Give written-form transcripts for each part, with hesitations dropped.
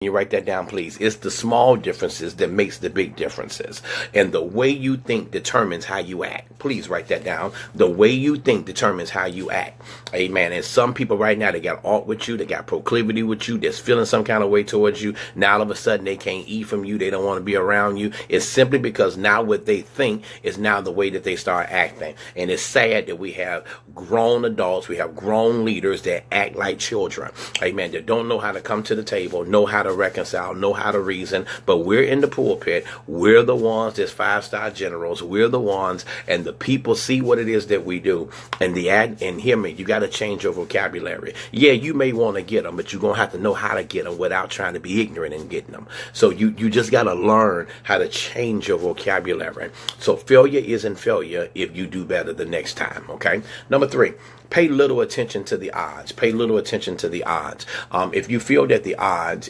You write that down, please. It's the small differences that makes the big differences. And the way you think determines how you act. Please write that down. The way you think determines how you act. Amen. And some people right now, they got aught with you. They got proclivity with you. They're feeling some kind of way towards you. Now all of a sudden they can't eat from you. They don't want to be around you. It's simply because now what they think is now the way that they start acting. And it's sad that we have grown adults. We have grown leaders that act like children. Amen. That don't know how to come to the table, know how to reconcile, know how to reason, but we're in the pulpit. We're the ones that's 5-star generals. We're the ones, and the people see what it is that we do. And hear me, you got to change your vocabulary. Yeah, you may want to get them, but you're going to have to know how to get them without trying to be ignorant in getting them. So you just got to learn how to change your vocabulary. So failure isn't failure if you do better the next time, okay? Number 3. Pay little attention to the odds. Pay little attention to the odds. If you feel that the odds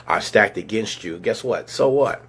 are stacked against you, guess what? So what?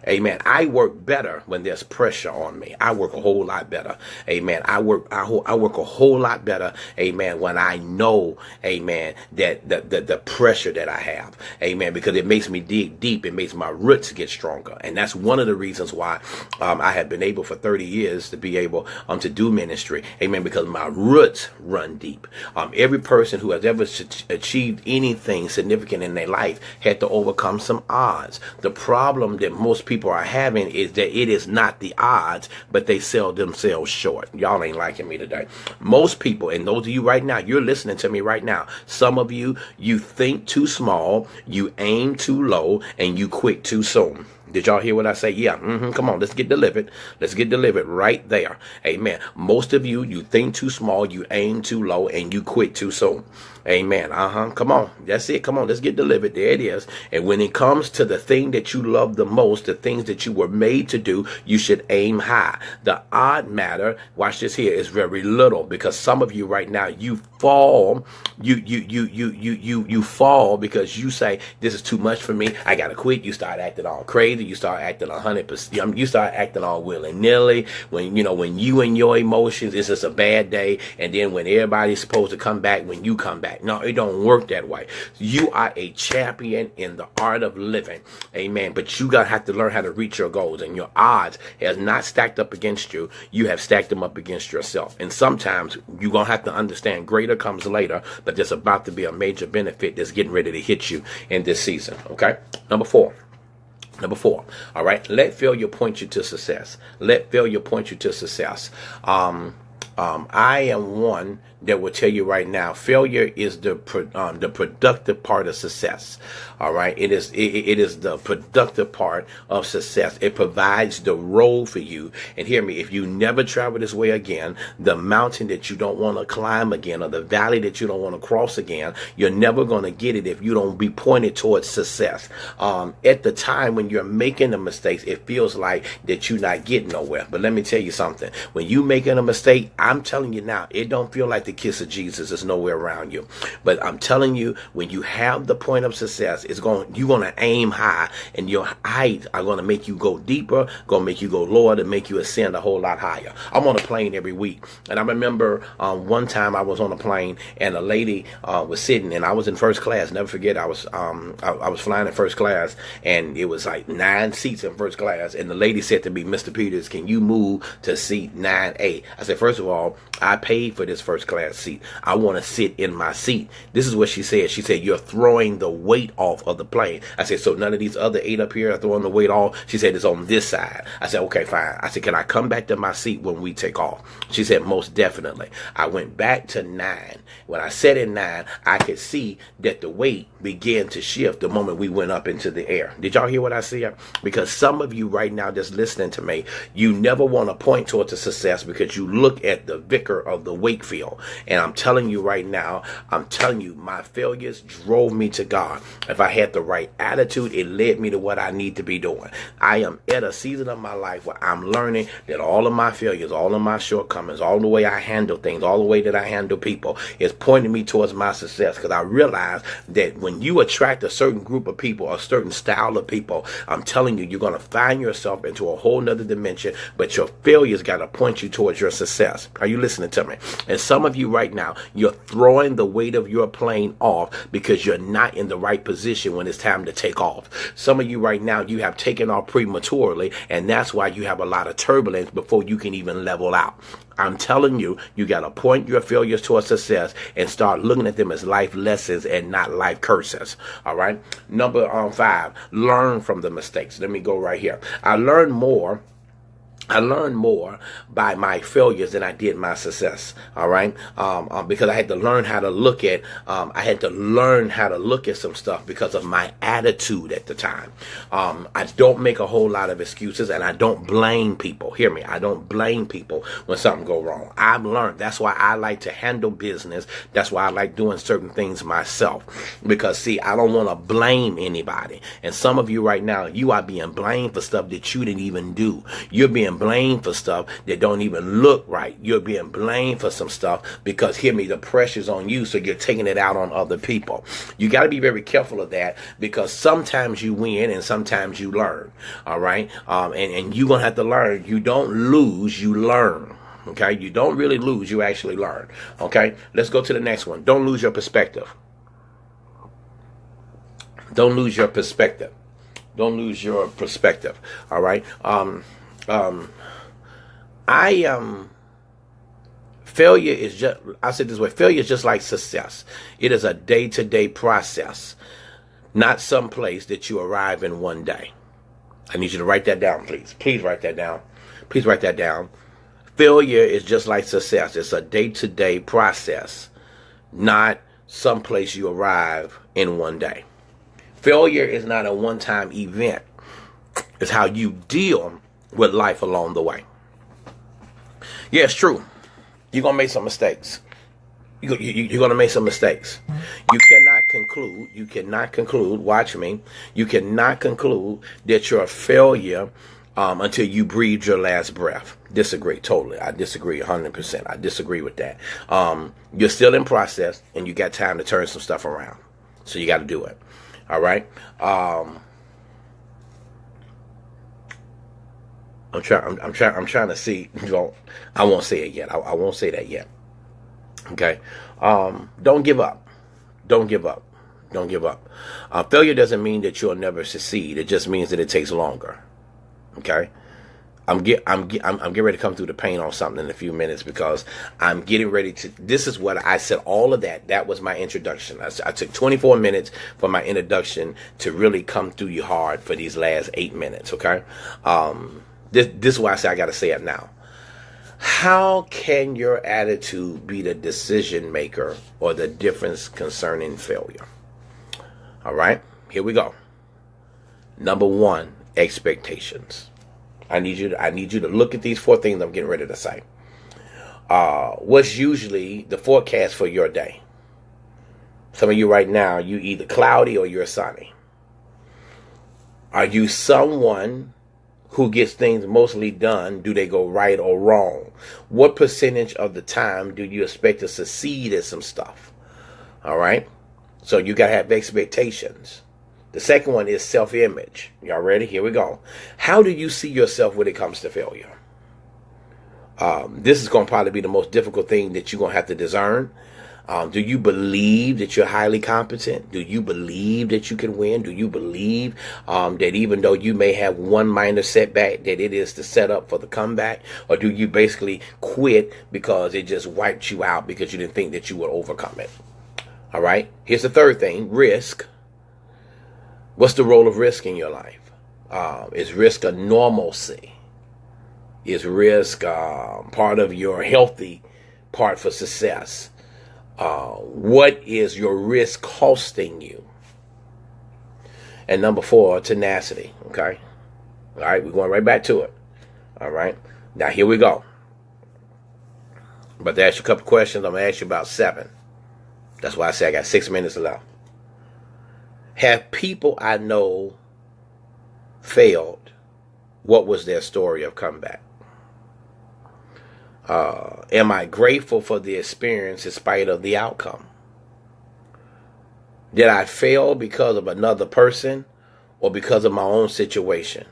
Amen. I work better when there's pressure on me. I work a whole lot better. Amen. I work a whole lot better. Amen. When I know, amen, that the pressure that I have. Amen. Because it makes me dig deep. It makes my roots get stronger. And that's one of the reasons why I have been able for 30 years to be able to do ministry. Amen. Because my roots run deep. Every person who has ever achieved anything significant in their life had to overcome some odds. The problem that most people are having is that it is not the odds, but they sell themselves short. Y'all ain't liking me today. Most people, and those of you right now, you're listening to me right now. Some of you, you think too small, you aim too low, and you quit too soon. Did y'all hear what I say? Yeah. Come on, let's get delivered. Let's get delivered right there. Amen. Most of you, you think too small, you aim too low, and you quit too soon. Amen. Come on. That's it. Come on. Let's get delivered. There it is. And when it comes to the thing that you love the most, the things that you were made to do, you should aim high. The odd matter, watch this here, is very little, because some of you right now, you fall. You fall because you say, this is too much for me. I got to quit. You start acting all crazy. You start acting 100%. You start acting all willy-nilly. When you and your emotions, it's just a bad day. And then when everybody's supposed to come back, when you come back. No, it don't work that way. You are a champion in the art of living. Amen. But you gotta have to learn how to reach your goals, and your odds has not stacked up against you. You have stacked them up against yourself. And sometimes you're gonna have to understand greater comes later, but there's about to be a major benefit that's getting ready to hit you in this season. Okay. Number 4. All right. Let failure point you to success. Let failure point you to success. I am one that will tell you right now, failure is the productive part of success. All right, it is the productive part of success. It provides the road for you. And hear me, if you never travel this way again, the mountain that you don't want to climb again, or the valley that you don't want to cross again, you're never going to get it if you don't be pointed towards success. At the time when you're making the mistakes, it feels like that you're not getting nowhere. But let me tell you something. When you making a mistake, I'm telling you now, it don't feel like the kiss of Jesus is nowhere around you. But I'm telling you, when you have the point of success, you're going to aim high, and your heights are going to make you go deeper, going to make you go lower, to make you ascend a whole lot higher. I'm on a plane every week, and I remember one time I was on a plane, and a lady was sitting, and I was in first class. Never forget, I was flying in first class, and it was like 9 seats in first class, and the lady said to me, Mr. Peters, can you move to seat 9A? I said, first of all, I paid for this first class seat. I want to sit in my seat. This is what she said. She said, you're throwing the weight off of the plane. I said, so none of these other 8 up here are throwing the weight off? She said, it's on this side. I said, okay, fine. I said, can I come back to my seat when we take off? She said, most definitely. I went back to 9. When I sat in 9, I could see that the weight began to shift the moment we went up into the air. Did y'all hear what I said? Because some of you right now that's listening to me, you never want to point towards a success because you look at the vicar of the Wakefield. And I'm telling you right now, my failures drove me to God. If I had the right attitude, it led me to what I need to be doing. I am at a season of my life where I'm learning that all of my failures, all of my shortcomings, all the way I handle things, all the way that I handle people is pointing me towards my success. Because I realize that when you attract a certain group of people, a certain style of people, I'm telling you, you're going to find yourself into a whole nother dimension, but your failures got to point you towards your success. Are you listening to me? And some of you you right now, you're throwing the weight of your plane off because you're not in the right position when it's time to take off. Some of you right now, you have taken off prematurely, and that's why you have a lot of turbulence before you can even level out. I'm telling you, you got to point your failures towards success and start looking at them as life lessons and not life curses. All right. Number 5, learn from the mistakes. Let me go right here. I learned more by my failures than I did my success. All right. Because I had to learn how to look at, some stuff because of my attitude at the time. I don't make a whole lot of excuses, and I don't blame people. Hear me. I don't blame people when something go wrong. I've learned. That's why I like to handle business. That's why I like doing certain things myself, because see, I don't want to blame anybody. And some of you right now, you are being blamed for stuff that you didn't even do. You're being blamed for stuff that don't even look right. You're being blamed for some stuff because, hear me, the pressure's on you, so you're taking it out on other people. You got to be very careful of that, because sometimes you win and sometimes you learn. All right. And you're going to have to learn. You don't lose, you learn. Okay. You don't really lose, you actually learn. Okay. Let's go to the next one. Don't lose your perspective. Don't lose your perspective. Don't lose your perspective. All right. Failure is just, I said this way, failure is just like success. It is a day-to-day process, not some place that you arrive in one day. I need you to write that down, please. Please write that down. Please write that down. Failure is just like success. It's a day-to-day process, not some place you arrive in one day. Failure is not a one-time event. It's how you deal with life along the way. Yeah, it's true. You're going to make some mistakes. You're going to make some mistakes. You cannot conclude, watch me, you cannot conclude that you're a failure until you breathe your last breath. Disagree, totally. I disagree 100%. I disagree with that. You're still in process, and you got time to turn some stuff around. So you got to do it. All right? I'm trying to see. I won't say it yet. I won't say that yet. Okay. Don't give up. Don't give up. Don't give up. Failure doesn't mean that you'll never succeed. It just means that it takes longer. Okay. I'm getting ready to come through the pain on something in a few minutes, because I'm getting ready to. This is what I said. All of that. That was my introduction. I took 24 minutes for my introduction to really come through you hard for these last 8 minutes. Okay. This is why I say I got to say it now. How can your attitude be the decision maker or the difference concerning failure? All right, here we go. Number 1, expectations. I need you to look at these 4 things I'm getting ready to say. What's usually the forecast for your day? Some of you right now, you either cloudy or you're sunny. Are you someone who gets things mostly done? Do they go right or wrong? What percentage of the time do you expect to succeed at some stuff? All right. So you got to have expectations. The second one is self-image. Y'all ready? Here we go. How do you see yourself when it comes to failure? This is going to probably be the most difficult thing that you're going to have to discern. Do you believe that you're highly competent? Do you believe that you can win? Do you believe that even though you may have one minor setback, that it is the setup for the comeback? Or do you basically quit because it just wiped you out because you didn't think that you would overcome it? All right. Here's the third thing, risk. What's the role of risk in your life? Is risk a normalcy? Is risk part of your healthy part for success? What is your risk costing you? And number 4, tenacity. Okay. All right. We're going right back to it. All right. Now here we go. But to ask you a couple questions, I'm going to ask you about 7. That's why I say I got 6 minutes left. Have people I know failed? What was their story of comeback? Am I grateful for the experience in spite of the outcome? Did I fail because of another person or because of my own situation?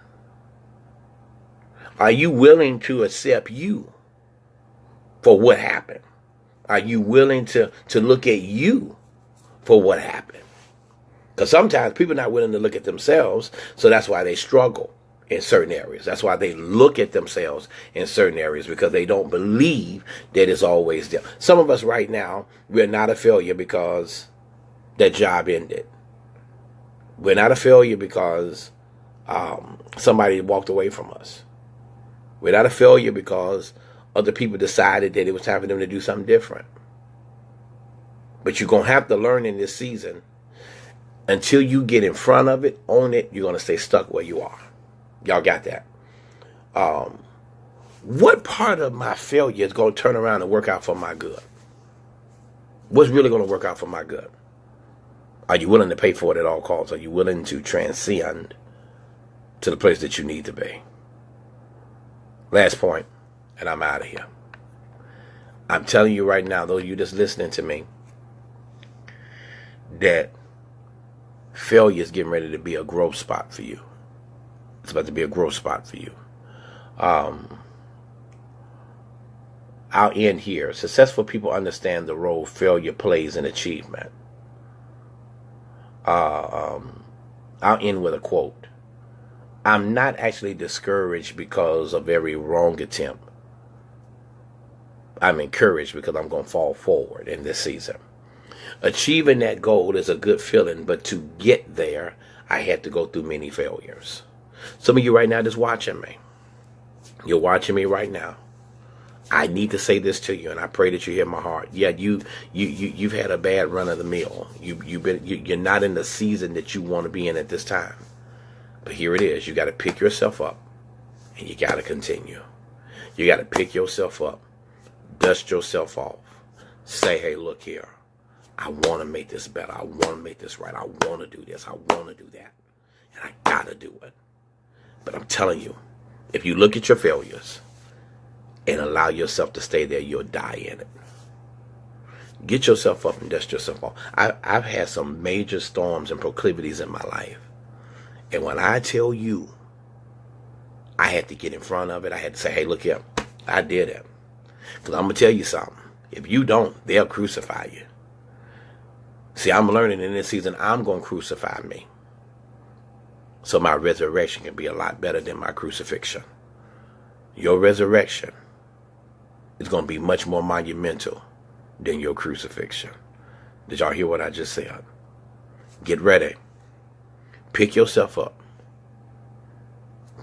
Are you willing to accept you for what happened? Are you willing to look at you for what happened? Because sometimes people are not willing to look at themselves, so that's why they struggle in certain areas. That's why they look at themselves in certain areas, because they don't believe that it's always them. Some of us right now, we're not a failure because that job ended. We're not a failure because somebody walked away from us. We're not a failure because other people decided that it was time for them to do something different. But you're going to have to learn in this season, until you get in front of it, own it, you're going to stay stuck where you are. Y'all got that? What part of my failure is going to turn around and work out for my good? What's really going to work out for my good? Are you willing to pay for it at all costs? Are you willing to transcend to the place that you need to be? Last point, and I'm out of here. I'm telling you right now, though you just listening to me, that failure is getting ready to be a growth spot for you. It's about to be a growth spot for you. I'll end here. Successful people understand the role failure plays in achievement. I'll end with a quote. I'm not actually discouraged because of every wrong attempt. I'm encouraged because I'm going to fall forward in this season. Achieving that goal is a good feeling, but to get there, I had to go through many failures. Some of you right now just watching me. You're watching me right now. I need to say this to you, and I pray that you hear my heart. Yeah, you've had a bad run of the mill. You're not in the season that you want to be in at this time. But here it is. You got to pick yourself up, and you got to continue. You got to pick yourself up, dust yourself off, say, hey, look here. I want to make this better. I want to make this right. I want to do this. I want to do that. And I got to do it. But I'm telling you, if you look at your failures and allow yourself to stay there, you'll die in it. Get yourself up and dust yourself off. I've had some major storms and proclivities in my life. And when I tell you, I had to get in front of it. I had to say, hey, look here. I did it. Because I'm going to tell you something. If you don't, they'll crucify you. See, I'm learning in this season, I'm going to crucify me. So my resurrection can be a lot better than my crucifixion. Your resurrection is going to be much more monumental than your crucifixion. Did y'all hear what I just said? Get ready. Pick yourself up.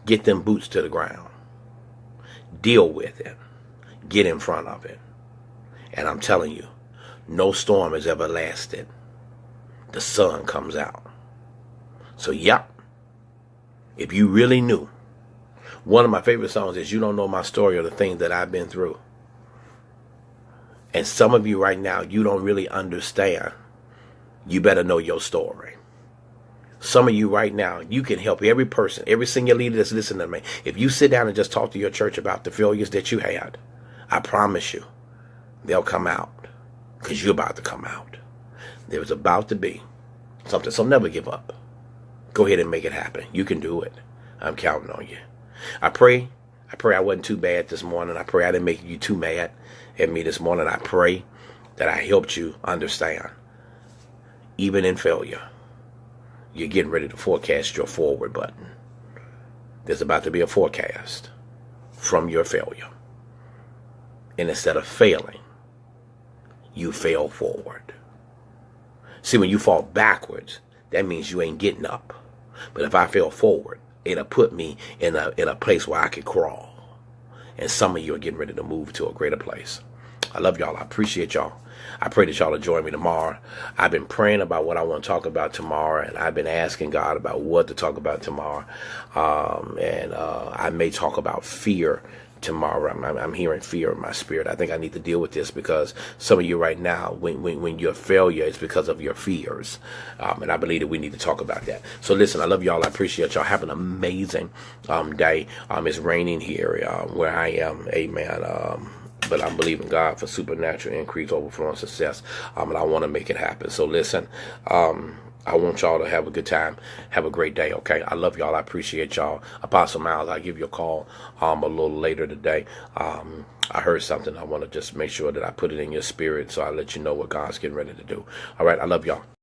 Get them boots to the ground. Deal with it. Get in front of it. And I'm telling you, no storm has ever lasted. The sun comes out. So, yep. If you really knew, one of my favorite songs is You Don't Know My Story or the Things That I've Been Through. And some of you right now, you don't really understand. You better know your story. Some of you right now, you can help every person, every single leader that's listening to me. If you sit down and just talk to your church about the failures that you had, I promise you, they'll come out. Because you're about to come out. There's about to be something. So never give up. Go ahead and make it happen. You can do it. I'm counting on you. I pray I wasn't too bad this morning. I pray I didn't make you too mad at me this morning. I pray that I helped you understand. Even in failure, you're getting ready to forecast your forward button. There's about to be a forecast from your failure. And instead of failing, you fail forward. See, when you fall backwards, that means you ain't getting up. But if I fail forward, it'll put me in a place where I can crawl. And some of you are getting ready to move to a greater place. I love y'all. I appreciate y'all. I pray that y'all will join me tomorrow. I've been praying about what I want to talk about tomorrow, and I've been asking God about what to talk about tomorrow. I may talk about fear tomorrow. I'm hearing fear in my spirit. I think I need to deal with this because some of you right now, when you're a failure, it's because of your fears. And I believe that we need to talk about that. So listen, I love y'all. I appreciate y'all. Have an amazing day. It's raining here where I am. Amen. But I'm believing God for supernatural increase, overflow, and success. And I want to make it happen. So listen, I want y'all to have a good time. Have a great day, okay? I love y'all. I appreciate y'all. Apostle Miles, I'll give you a call a little later today. I heard something. I want to just make sure that I put it in your spirit, so I'll let you know what God's getting ready to do. All right, I love y'all.